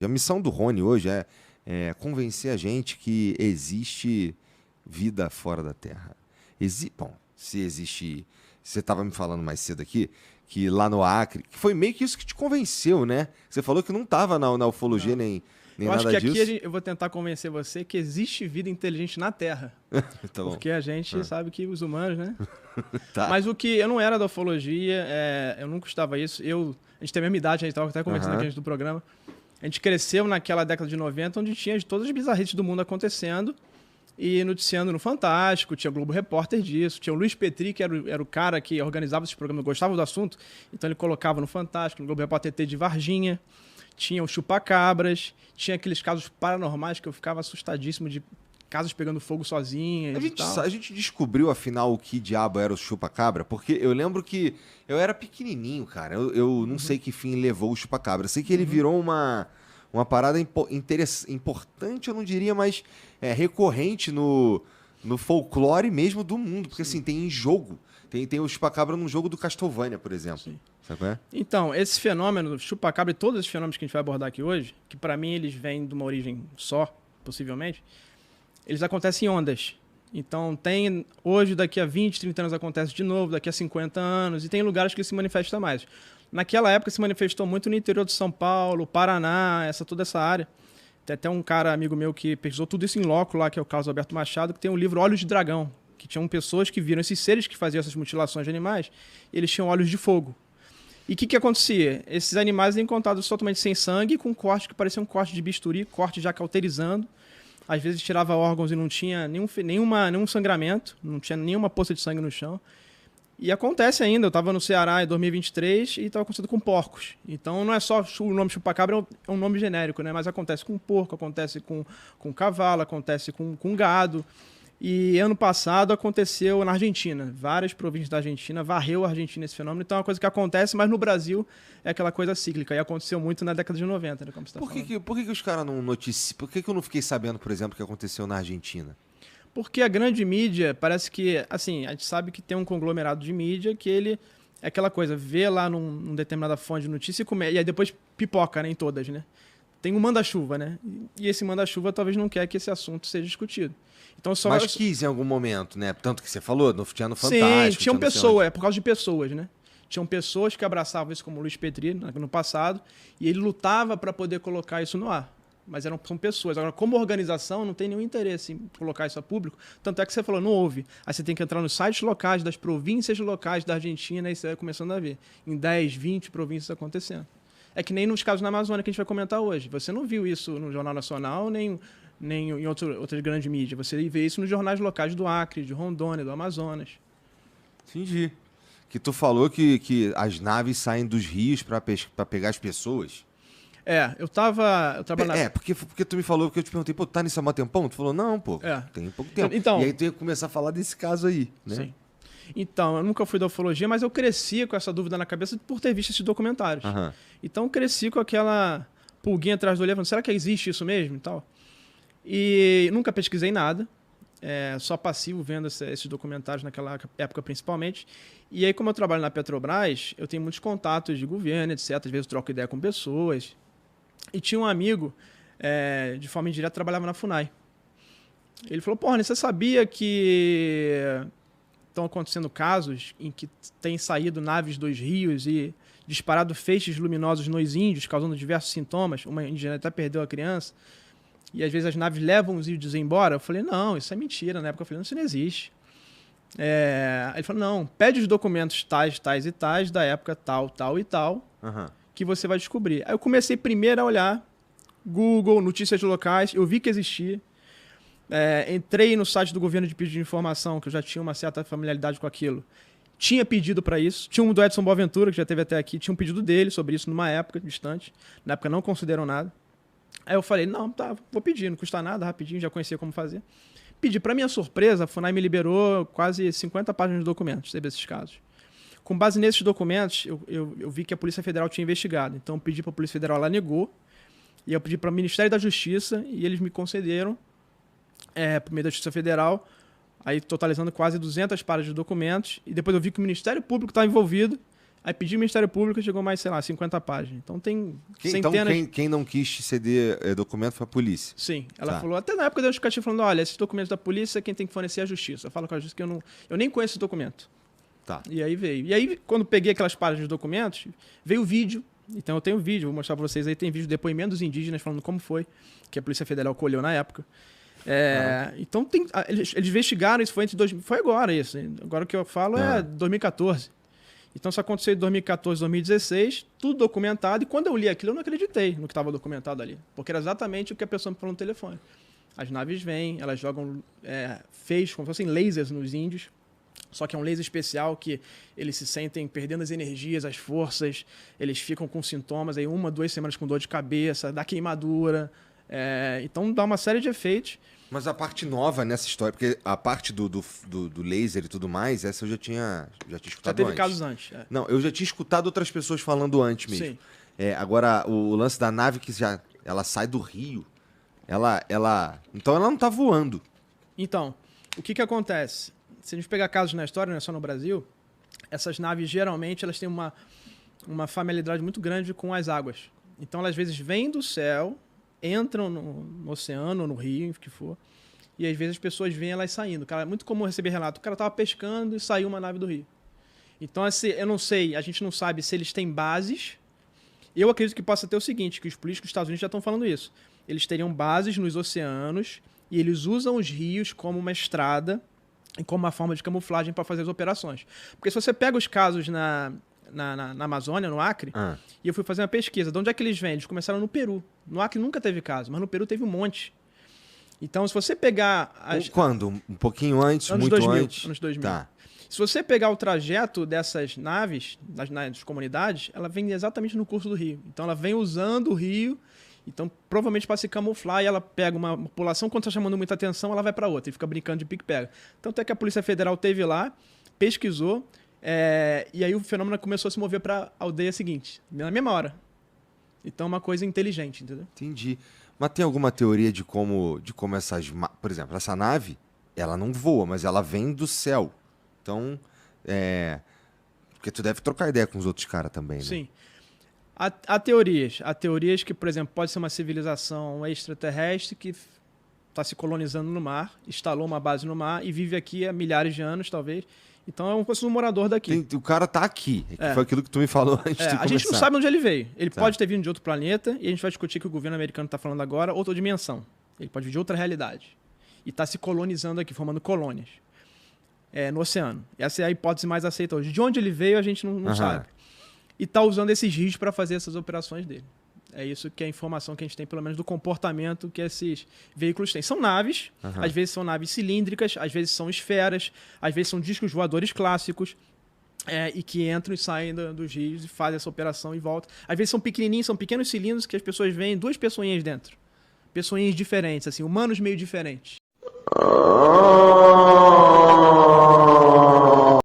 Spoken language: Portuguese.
A missão do Rony hoje é convencer a gente que existe vida fora da Terra. Bom, se existe... Você estava me falando mais cedo aqui que lá no Acre, que foi meio que isso que te convenceu, né? Você falou que não estava na ufologia nem Eu nada acho que disso. aqui eu vou tentar convencer você que existe vida inteligente na Terra. Tá bom. Porque a gente sabe que os humanos, né? Tá. Mas o que eu não era da ufologia, eu nunca estava isso. A gente tem a mesma idade, a gente estava até conversando aqui antes do programa. A gente cresceu naquela década de 90, onde tinha todas as bizarrices do mundo acontecendo e noticiando no Fantástico, tinha o Globo Repórter disso, tinha o Luiz Petri, que era o cara que organizava esses programas, gostava do assunto, então ele colocava no Fantástico, no Globo Repórter TT de Varginha, tinha o Chupacabras, tinha aqueles casos paranormais que eu ficava assustadíssimo de casas pegando fogo sozinhas e tal. A gente descobriu, afinal, o que diabo era o chupa-cabra, porque eu lembro que eu era pequenininho, cara. Eu não sei que fim levou o chupa-cabra. Sei que ele virou uma parada importante, eu não diria, mas recorrente no folclore mesmo do mundo. Porque, assim, tem em jogo. Tem o chupa-cabra num jogo do Castlevania, por exemplo. Sim. Sabe qual é? Então, esse fenômeno, chupa-cabra e todos esses fenômenos que a gente vai abordar aqui hoje, que pra mim eles vêm de uma origem só, possivelmente, eles acontecem em ondas. Então, hoje, daqui a 20, 30 anos acontece de novo, daqui a 50 anos, e tem lugares que ele se manifesta mais. Naquela época se manifestou muito no interior de São Paulo, Paraná, toda essa área. Tem até um cara, amigo meu, que pesquisou tudo isso em loco lá, que é o Carlos Alberto Machado, que tem um livro Olhos de Dragão, que tinham pessoas que viram esses seres que faziam essas mutilações de animais, e eles tinham olhos de fogo. E o que acontecia? Esses animais eram encontrados totalmente sem sangue, com corte que parecia um corte de bisturi, corte já cauterizando. Às vezes tirava órgãos e não tinha nenhum sangramento, não tinha nenhuma poça de sangue no chão. E acontece ainda, eu estava no Ceará em 2023 e estava acontecendo com porcos. Então não é só o nome chupacabra, é um nome genérico, né? Mas acontece com porco, acontece com cavalo, acontece com gado. E ano passado aconteceu na Argentina. Várias províncias da Argentina, varreu a Argentina esse fenômeno. Então é uma coisa que acontece, mas no Brasil é aquela coisa cíclica. E aconteceu muito na década de 90, né? Como você tá falando. Por que os caras não noticiam? Por que eu não fiquei sabendo, por exemplo, o que aconteceu na Argentina? Porque a grande mídia, parece que, assim, a gente sabe que tem um conglomerado de mídia que ele é aquela coisa, vê lá num determinada fonte de notícia e aí depois pipoca, né, em todas, né? Tem um manda-chuva, né? E esse manda-chuva talvez não quer que esse assunto seja discutido. Então, Mas quis em algum momento, né? Tanto que você falou, tinha no Fantástico. Sim, tinham pessoas, por causa de pessoas, né? Tinham pessoas que abraçavam isso, como o Luiz Petri, no passado, e ele lutava para poder colocar isso no ar. Mas são pessoas. Agora, como organização, não tem nenhum interesse em colocar isso a público. Tanto é que você falou, não houve. Aí você tem que entrar nos sites locais, das províncias locais da Argentina, e você vai começando a ver. Em 10, 20 províncias acontecendo. É que nem nos casos na Amazônia que a gente vai comentar hoje. Você não viu isso no Jornal Nacional, nem em outras grandes mídias. Você vê isso nos jornais locais do Acre, de Rondônia, do Amazonas. Entendi. Que tu falou que as naves saem dos rios para pegar as pessoas. Eu tava na... porque tu me falou, porque eu te perguntei, pô, tu tá nisso há mó tempão? Tu falou, não, pô, tem pouco tempo. Então, e aí tu ia começar a falar desse caso aí, né? Sim. Então, eu nunca fui da ufologia, mas eu cresci com essa dúvida na cabeça por ter visto esses documentários. Uhum. Então, eu cresci com aquela pulguinha atrás do olho, falando, será que existe isso mesmo e tal? E nunca pesquisei nada, só passivo vendo esses documentários naquela época principalmente. E aí, como eu trabalho na Petrobras, eu tenho muitos contatos de governo, etc. Às vezes eu troco ideia com pessoas. E tinha um amigo, de forma indireta, trabalhava na FUNAI. Ele falou, porra, você sabia que estão acontecendo casos em que tem saído naves dos rios e disparado feixes luminosos nos índios, causando diversos sintomas? Uma indígena até perdeu a criança. E às vezes as naves levam os índios embora. Eu falei, não, isso é mentira. Na época eu falei, não, isso não existe. Aí ele falou, não, pede os documentos tais, tais e tais, da época tal, tal e tal, que você vai descobrir. Aí eu comecei primeiro a olhar Google, notícias locais, eu vi que existia. Entrei no site do governo de pedido de informação, que eu já tinha uma certa familiaridade com aquilo. Tinha pedido para isso. Tinha um do Edson Boaventura, que já esteve até aqui, tinha um pedido dele sobre isso numa época distante. Na época não consideram nada. Aí eu falei, não, tá, vou pedir, não custa nada, rapidinho, já conhecia como fazer. Pedi. Para minha surpresa, a FUNAI me liberou quase 50 páginas de documentos sobre esses casos. Com base nesses documentos, eu vi que a Polícia Federal tinha investigado. Então eu pedi para a Polícia Federal, ela negou. E eu pedi para o Ministério da Justiça e eles me concederam, por meio da Justiça Federal, aí totalizando quase 200 páginas de documentos. E depois eu vi que o Ministério Público estava envolvido. Aí pedi o Ministério Público e chegou mais, sei lá, 50 páginas. Então tem Então, centenas... quem não quis te ceder documento foi a polícia. Sim, ela Tá. falou, até na época deu um justificativo falando, olha, esses documentos da polícia, quem tem que fornecer é a justiça. Eu falo com a justiça que eu nem conheço esse documento. Tá. E aí veio. E aí, quando peguei aquelas páginas de documentos, veio o vídeo. Então eu tenho vídeo, vou mostrar pra vocês aí, tem vídeo de depoimento dos indígenas falando como foi, que a Polícia Federal colheu na época. Então eles investigaram, isso foi foi agora isso. Agora o que eu falo é 2014. Então isso aconteceu em 2014, 2016, tudo documentado, e quando eu li aquilo eu não acreditei no que estava documentado ali, porque era exatamente o que a pessoa me falou no telefone. As naves vêm, elas jogam como se fossem lasers nos índios, só que é um laser especial que eles se sentem perdendo as energias, as forças, eles ficam com sintomas, aí 1, 2 semanas com dor de cabeça, dá queimadura, então dá uma série de efeitos. Mas a parte nova nessa história, porque a parte do laser e tudo mais, essa eu já tinha escutado Já teve antes. casos antes. Não, eu já tinha escutado outras pessoas falando antes mesmo. Sim. Agora, o lance da nave que ela sai do rio, então ela não tá voando. Então, o que acontece? Se a gente pegar casos na história, não é só no Brasil, essas naves geralmente elas têm uma familiaridade muito grande com as águas. Então, elas às vezes vêm do céu, entram no oceano, no rio, o que for, e às vezes as pessoas veem elas saindo. Cara, é muito comum receber relato. O cara estava pescando e saiu uma nave do rio. Então, eu não sei, a gente não sabe se eles têm bases. Eu acredito que possa ter o seguinte, que os políticos dos Estados Unidos já estão falando isso. Eles teriam bases nos oceanos e eles usam os rios como uma estrada e como uma forma de camuflagem para fazer as operações. Porque se você pega os casos na Amazônia, no Acre, e eu fui fazer uma pesquisa. De onde é que eles vêm? Eles começaram no Peru. No Acre nunca teve caso, mas no Peru teve um monte. Então, se você pegar... Quando? Um pouquinho antes? Anos Muito 2000, antes? Anos 2000. Tá. Se você pegar o trajeto dessas naves, das comunidades, ela vem exatamente no curso do rio. Então, ela vem usando o rio, então, provavelmente para se camuflar, e ela pega uma população, quando está chamando muita atenção, ela vai para outra, e fica brincando de pique-pega. Tanto é que a Polícia Federal esteve lá, pesquisou, e aí o fenômeno começou a se mover para a aldeia seguinte, na mesma hora. Então, é uma coisa inteligente, entendeu? Entendi. Mas tem alguma teoria de como essas... Por exemplo, essa nave, ela não voa, mas ela vem do céu. Então, porque tu deve trocar ideia com os outros caras também, né? Sim. Há teorias que, por exemplo, pode ser uma civilização extraterrestre que está se colonizando no mar, instalou uma base no mar e vive aqui há milhares de anos, talvez. Então é um morador daqui. O cara tá aqui. Foi aquilo que tu me falou antes de começar. A gente não sabe onde ele veio. Ele pode ter vindo de outro planeta, e a gente vai discutir que o governo americano está falando agora, outra dimensão. Ele pode vir de outra realidade. E está se colonizando aqui, formando colônias no oceano. Essa é a hipótese mais aceita hoje. De onde ele veio, a gente não sabe. E está usando esses rios para fazer essas operações dele. É isso que é a informação que a gente tem, pelo menos, do comportamento que esses veículos têm. São naves, às vezes são naves cilíndricas, às vezes são esferas, às vezes são discos voadores clássicos, e que entram e saem dos rios e fazem essa operação e voltam. Às vezes são pequenininhos, são pequenos cilindros que as pessoas veem 2 pessoinhas dentro. Pessoinhas diferentes, assim, humanos meio diferentes.